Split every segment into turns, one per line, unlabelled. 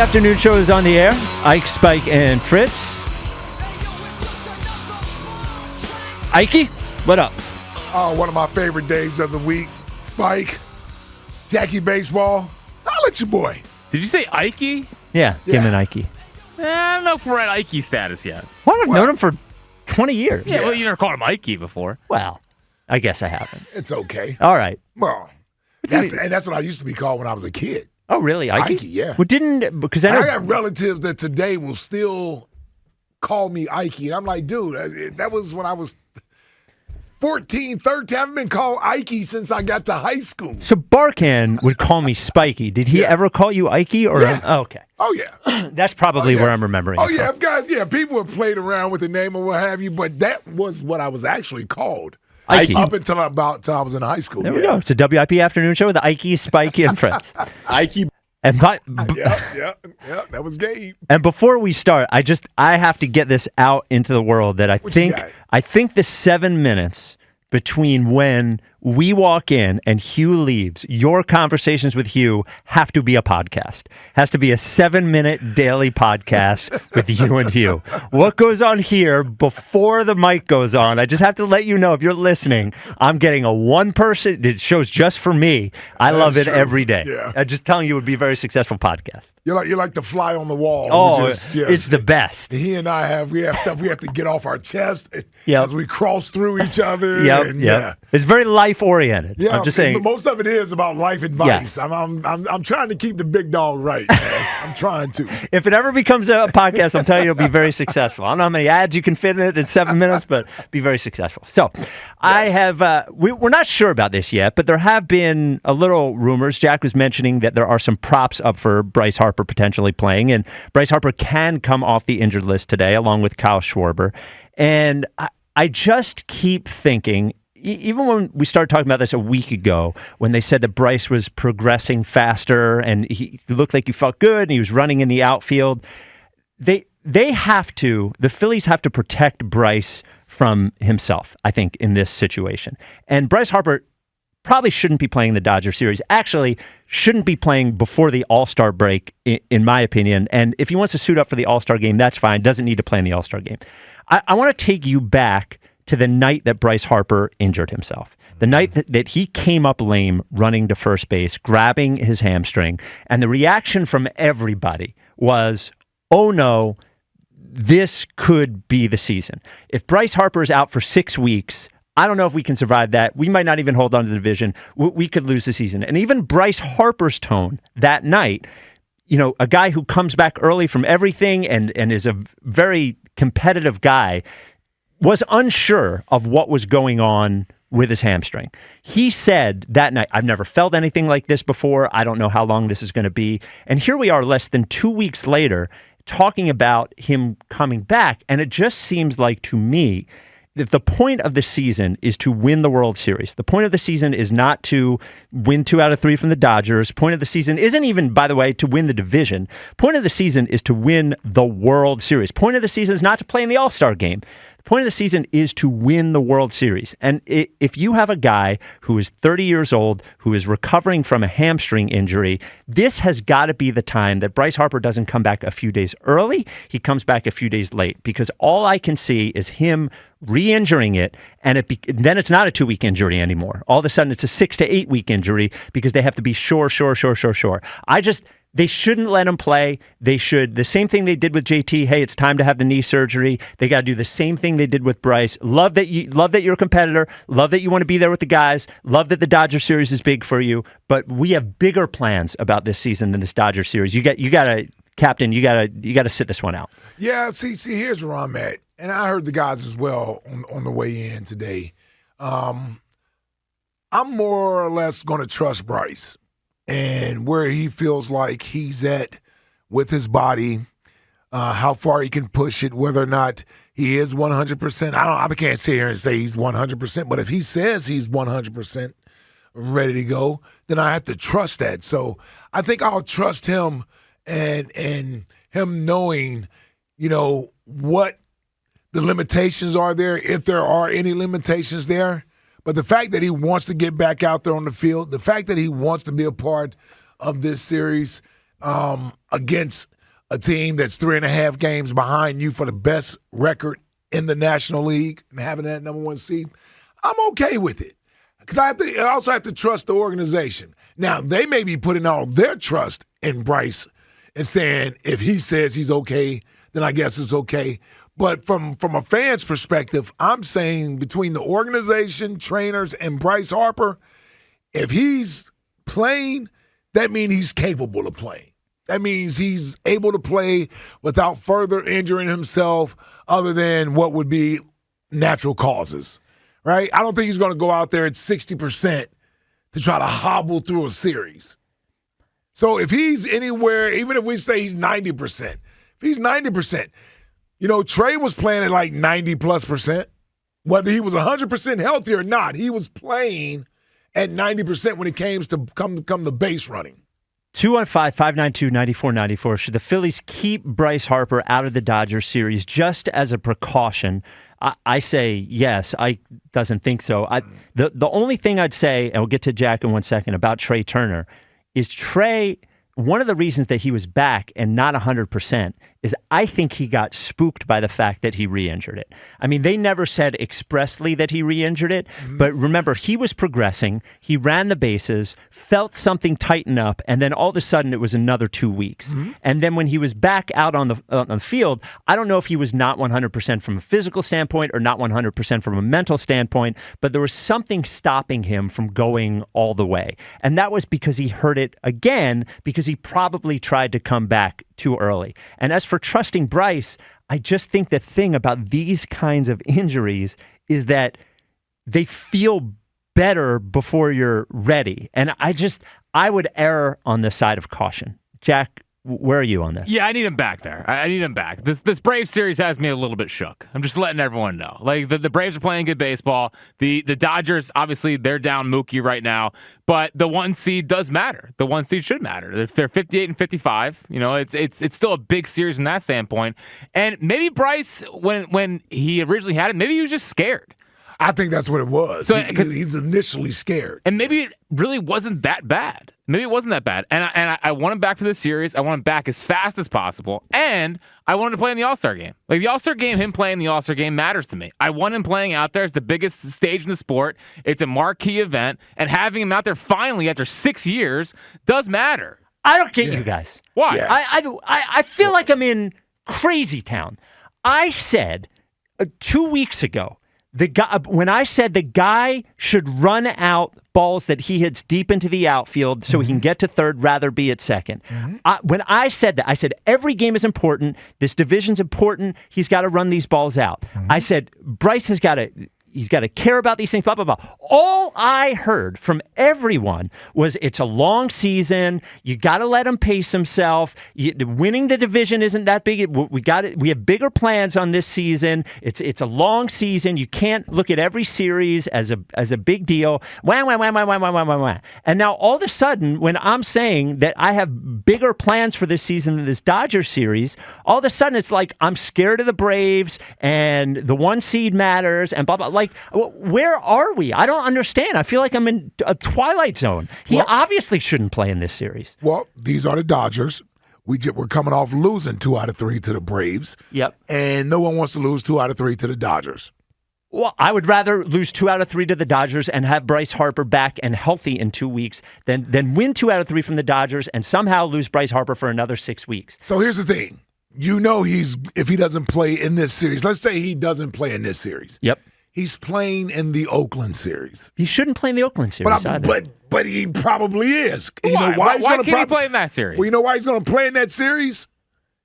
afternoon show is on the air. Ike, Spike, and Fritz. Ikey, what up?
Oh, one of my favorite days of the week. Spike, Jackie Baseball. I'll let you boy.
Did you say Ikey?
Yeah, give him an Ikey.
I don't know if we're at Ikey status yet.
Well, I've known him for 20 years.
Yeah, well, you never called him Ikey before.
Well, I guess I haven't.
It's okay.
All right.
Well, that's what I used to be called when I was a kid.
Oh, really? Ikey?
Ikey, yeah.
Well, because I know.
I got relatives that today will still call me Ikey. And I'm like, dude, that was when I was 14, 13. I haven't been called Ikey since I got to high school.
So Barkan would call me Spiky. Did he ever call you Ikey? Or
Yeah.
okay.
Oh, yeah.
That's probably where I'm remembering it
yeah,
from.
guys, people have played around with the name or what have you, but that was what I was actually called.
Ikey.
Up until I was in high school.
There we go. It's a WIP afternoon show with Ikey, Spiky, and friends.
Ikey.
And
Yeah, that was Gabe.
And before we start, I have to get this out into the world that I think the 7 minutes between when we walk in and Hugh leaves, your conversations with Hugh have to be a podcast. Has to be a 7-minute daily podcast with you and Hugh. What goes on here before the mic goes on, I just have to let you know, if you're listening, I'm getting a one-person, it shows just for me. I love it every day.
Yeah.
I'm just telling you it would be a very successful podcast.
You're like the fly on the wall.
Oh, it's the best.
He and I have stuff we have to get off our chest
Yep.
as we cross through each other.
Yep.
Yeah.
It's very life-oriented.
Yeah,
I'm just saying.
Most of it is about life advice.
Yes.
I'm trying to keep the big dog right. Man. I'm trying to.
If it ever becomes a podcast, I'm telling you, it'll be very successful. I don't know how many ads you can fit in it in 7 minutes, but be very successful. So I have, we're not sure about this yet, but there have been a little rumors. Jack was mentioning that there are some props up for Bryce Harper potentially playing, and Bryce Harper can come off the injured list today, along with Kyle Schwarber. And I just keep thinking, even when we started talking about this a week ago, when they said that Bryce was progressing faster and he looked like he felt good and he was running in the outfield, the Phillies have to protect Bryce from himself, I think, in this situation. And Bryce Harper probably shouldn't be playing the Dodger series. Actually, shouldn't be playing before the All-Star break, in my opinion. And if he wants to suit up for the All-Star game, that's fine. Doesn't need to play in the All-Star game. I want to take you back to the night that Bryce Harper injured himself. The night that he came up lame running to first base, grabbing his hamstring. And the reaction from everybody was, oh no, this could be the season. If Bryce Harper is out for 6 weeks, I don't know if we can survive that. We might not even hold on to the division. We could lose the season. And even Bryce Harper's tone that night, a guy who comes back early from everything and is a very competitive guy, was unsure of what was going on with his hamstring. He said that night, I've never felt anything like this before. I don't know how long this is going to be. And here we are less than 2 weeks later talking about him coming back. And it just seems like, to me, if the point of the season is to win the World Series, the point of the season is not to win 2 out of 3 from the Dodgers. Point of the season isn't even, by the way, to win the division. Point of the season is to win the World Series. Point of the season is not to play in the All-Star game. The point of the season is to win the World Series. And if you have a guy who is 30 years old, who is recovering from a hamstring injury, this has got to be the time that Bryce Harper doesn't come back a few days early. He comes back a few days late, because all I can see is him re-injuring it, and then it's not a 2-week injury anymore. All of a sudden, it's a 6 to 8 week injury because they have to be sure. They shouldn't let him play. They should. The same thing they did with JT. Hey, it's time to have the knee surgery. They got to do the same thing they did with Bryce. Love that you're a competitor. Love that you want to be there with the guys. Love that the Dodger series is big for you. But we have bigger plans about this season than this Dodger series. You got to, Captain. You got to sit this one out.
Yeah. See. Here's where I'm at, and I heard the guys as well on the way in today. I'm more or less going to trust Bryce and where he feels like he's at with his body, how far he can push it, whether or not he is 100%. I can't sit here and say he's 100%, but if he says he's 100% ready to go, then I have to trust that. So I think I'll trust him and him knowing, what the limitations are there, if there are any limitations there. But the fact that he wants to get back out there on the field, the fact that he wants to be a part of this series, against a team that's 3.5 games behind you for the best record in the National League and having that number one seed, I'm okay with it. Because I also have to trust the organization. Now, they may be putting all their trust in Bryce and saying if he says he's okay, then I guess it's okay. But from a fan's perspective, I'm saying between the organization, trainers, and Bryce Harper, if he's playing, that means he's capable of playing. That means he's able to play without further injuring himself other than what would be natural causes, right? I don't think he's going to go out there at 60% to try to hobble through a series. So if he's anywhere, even if we say he's 90%, if he's 90%, Trey was playing at like 90+%. Whether he was 100% healthy or not, he was playing at 90% when it came to come the base running.
215-592-9494. Should the Phillies keep Bryce Harper out of the Dodgers series just as a precaution? I say yes. I doesn't think so. The only thing I'd say, and we'll get to Jack in 1 second, about Trey Turner, is Trey, one of the reasons that he was back and not 100% is I think he got spooked by the fact that he re-injured it. I mean, they never said expressly that he re-injured it, but remember, he was progressing, he ran the bases, felt something tighten up, and then all of a sudden it was another 2 weeks. And then when he was back out on the field, I don't know if he was not 100% from a physical standpoint or not 100% from a mental standpoint, but there was something stopping him from going all the way. And that was because he hurt it again, because he probably tried to come back too early. And as for trusting Bryce, I just think the thing about these kinds of injuries is that they feel better before you're ready. And I would err on the side of caution. Jack, where are you on this?
Yeah, I need him back there. I need him back. This Braves series has me a little bit shook. I'm just letting everyone know. Like, the Braves are playing good baseball. The Dodgers, obviously, they're down Mookie right now. But the 1 seed does matter. The 1 seed should matter. If they're 58 and 55, it's still a big series from that standpoint. And maybe Bryce, when he originally had it, maybe he was just scared.
I think that's what it was.
So,
he's initially scared.
And maybe it really wasn't that bad. Maybe it wasn't that bad. And I want him back for this series. I want him back as fast as possible. And I want him to play in the All-Star game. Like, the All-Star game, him playing the All-Star game matters to me. I want him playing out there. It's the biggest stage in the sport. It's a marquee event. And having him out there finally after 6 years does matter.
I don't get you guys.
Why?
Yeah.
I feel like I'm in crazy town. I said 2 weeks ago, when I said the guy should run out balls that he hits deep into the outfield so he can get to third, rather be at second. When I said that, I said every game is important. This division's important. He's got to run these balls out. I said Bryce has got to... He's got to care about these things, blah, blah, blah. All I heard from everyone was it's a long season. You got to let him pace himself. Winning the division isn't that big. We have bigger plans on this season. It's a long season. You can't look at every series as a big deal. Wah, wah, wah, wah, wah, wah, wah, wah, wah. And now all of a sudden, when I'm saying that I have bigger plans for this season than this Dodgers series, all of a sudden it's like I'm scared of the Braves and the 1 seed matters and blah, blah. Like, where are we? I don't understand. I feel like I'm in a Twilight Zone. He obviously shouldn't play in this series.
Well, these are the Dodgers. We're coming off losing 2 out of 3 to the Braves.
Yep.
And no one wants to lose 2 out of 3 to the Dodgers.
Well, I would rather lose 2 out of 3 to the Dodgers and have Bryce Harper back and healthy in 2 weeks than win 2 out of 3 from the Dodgers and somehow lose Bryce Harper for another 6 weeks.
So here's the thing. If he doesn't play in this series, let's say he doesn't play in this series.
Yep.
He's playing in the Oakland series.
He shouldn't play in the Oakland series.
But he probably is.
Why?
You know
Why can't he play in that series?
Well, you know why he's going to play in that series?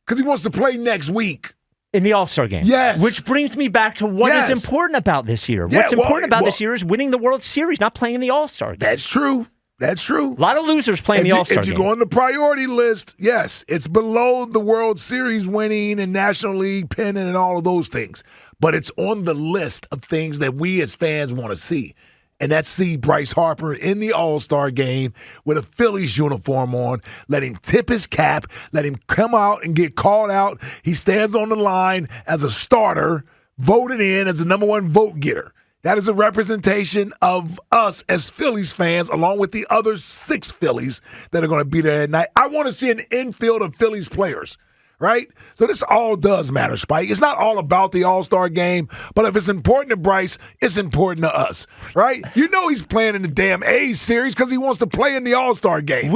Because he wants to play next week.
In the All-Star game.
Yes.
Which brings me back to what is important about this year.
Yeah,
What's important about this year is winning the World Series, not playing in the All-Star game.
That's true. That's true.
A lot of losers playing the All-Star game.
If you go on the priority list, yes, it's below the World Series winning and National League pennant and all of those things. But it's on the list of things that we as fans want to see. And that's see Bryce Harper in the All-Star game with a Phillies uniform on. Let him tip his cap. Let him come out and get called out. He stands on the line as a starter, voted in as the number 1 vote getter. That is a representation of us as Phillies fans, along with the other 6 Phillies that are going to be there at night. I want to see an infield of Phillies players, right? So this all does matter, Spike. It's not all about the All-Star game, but if it's important to Bryce, it's important to us, right? You know he's playing in the damn A's series because he wants to play in the All-Star game.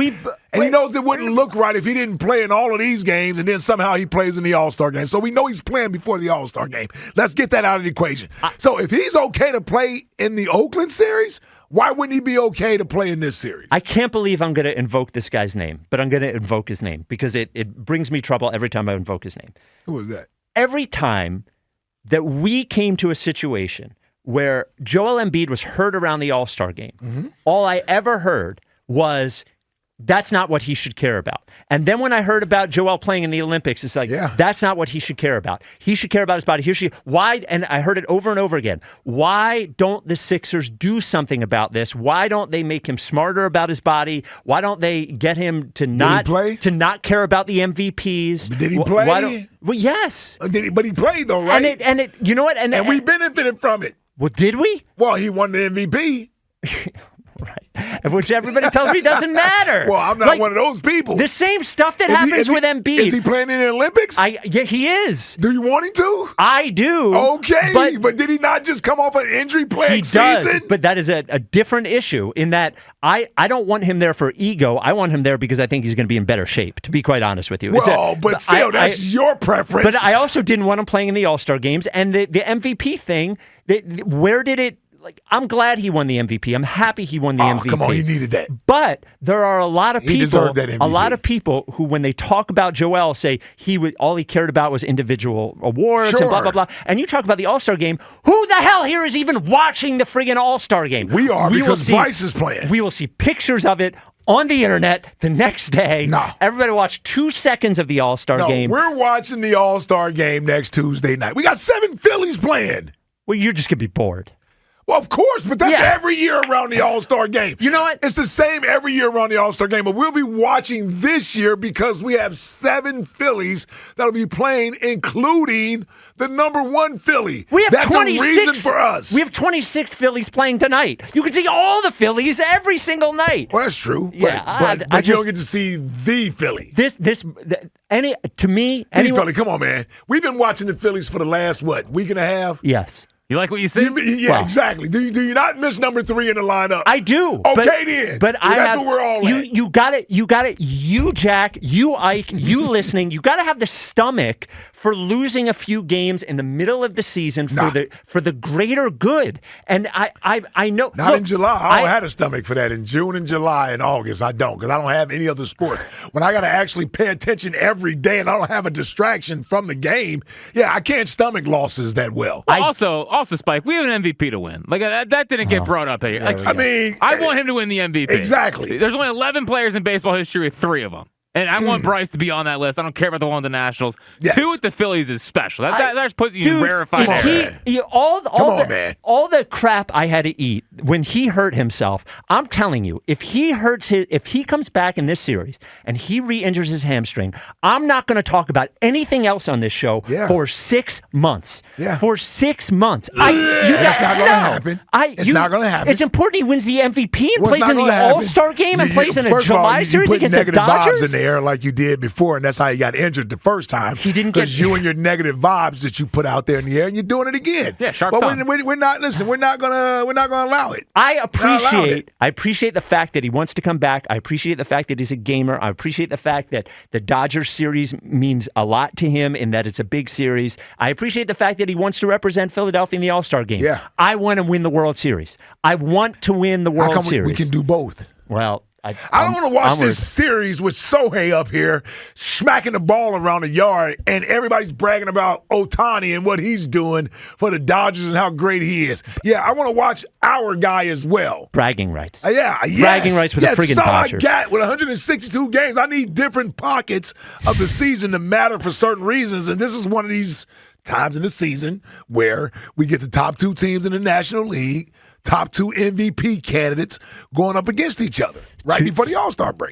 And he knows it wouldn't look right if he didn't play in all of these games and then somehow he plays in the All-Star game. So we know he's playing before the All-Star game. Let's get that out of the equation. So if he's okay to play in the Oakland series, why wouldn't he be okay to play in this series?
I can't believe I'm going to invoke this guy's name, but I'm going to invoke his name because it brings me trouble every time I invoke his name.
Who is that?
Every time that we came to a situation where Joel Embiid was hurt around the All-Star game, all I ever heard was, that's not what he should care about. And then when I heard about Joel playing in the Olympics, it's like, that's not what he should care about. He should care about his body. Why? And I heard it over and over again. Why don't the Sixers do something about this? Why don't they make him smarter about his body? Why don't they get him to not care about the MVPs?
Did he play?
Well, yes.
But he played though, right?
And it you know what? And
we benefited from it.
Well, did we?
Well, he won the MVP.
Right. Which everybody tells me doesn't matter.
Well, I'm not one of those people.
The same stuff that happens with Embiid.
Is he playing in the Olympics?
Yeah, he is.
Do you want him to?
I do.
Okay, but did he not just come off an injury-plagued season?
He does, but that is a different issue in that I don't want him there for ego. I want him there because I think he's going to be in better shape, to be quite honest with you.
Well, but still, that's your preference.
But I also didn't want him playing in the All-Star games. And the MVP thing, where did it... Like, I'm glad he won the MVP. I'm happy he won the MVP.
Come on, he needed that.
But there are a lot of people,
he deserved that MVP.
A lot of people who, when they talk about Joel, say all he cared about was individual awards and blah blah blah. And you talk about the All-Star game. Who the hell here is even watching the friggin' All-Star game?
We are because Bryce is playing.
We will see pictures of it on the internet the next day.
No.
Everybody watch 2 seconds of the All-Star game.
We're watching the All-Star game next Tuesday night. We got 7 Phillies playing.
Well, you're just gonna be bored.
Well, of course, but that's every year around the All-Star game.
You know what?
It's the same every year around the All-Star game, but we'll be watching this year because we have 7 Phillies that'll be playing, including the number 1 Philly.
We have
that's
26,
a reason for us.
We have 26 Phillies playing tonight. You can see all the Phillies every single night.
Well, that's true.
Yeah,
but you don't get to see the Philly.
To me,
Philly, come on, man. We've been watching the Phillies for the last, week and a half?
Yes.
You like what you see?
Exactly. Do you not miss number 3 in the lineup?
I do.
Okay, then.
But
that's what we're all at.
You got it. You, Jack, you, Ike, you listening, you got to have the stomach for losing a few games in the middle of the season for the greater good. And I know.
Not in July. I don't have a stomach for that. In June and July and August, I don't, because I don't have any other sport. When I got to actually pay attention every day and I don't have a distraction from the game, I can't stomach losses that well.
Also, Spike, we have an MVP to win. Like that didn't get brought up here. I want him to win the MVP.
Exactly.
There's only 11 players in baseball history with 3 of them. And I want Bryce to be on that list. I don't care about the one with the Nationals.
Yes.
2 with the Phillies is special. That puts you in rarefied air.
All the crap I had to eat when he hurt himself, I'm telling you, if he comes back in this series and he re-injures his hamstring, I'm not going to talk about anything else on this show for 6 months.
Yeah.
For 6 months.
That's not going to happen. It's not going to happen.
It's important he wins the MVP and plays in the All-Star game and plays in a July series against the Dodgers.
In the air like you did before, and that's how you got injured the first time.
He didn't
because you and your negative vibes that you put out there in the air, and you're doing it again.
Yeah, sharp
But
tongue.
we're not. Listen, we're not gonna allow it.
I appreciate the fact that he wants to come back. I appreciate the fact that he's a gamer. I appreciate the fact that the Dodgers series means a lot to him and that it's a big series. I appreciate the fact that he wants to represent Philadelphia in the All-Star game.
Yeah.
I want to win the World Series. I want to win the World Series.
We can do both.
Well,
I don't want to watch this series with Sohei up here smacking the ball around the yard and everybody's bragging about Ohtani and what he's doing for the Dodgers and how great he is. Yeah, I want to watch our guy as well.
Bragging rights.
Bragging
rights with the friggin' Dodgers.
That's all I got with 162 games. I need different pockets of the season to matter for certain reasons, and this is one of these times in the season where we get the top 2 teams in the National League, top 2 MVP candidates going up against each other before the All-Star break.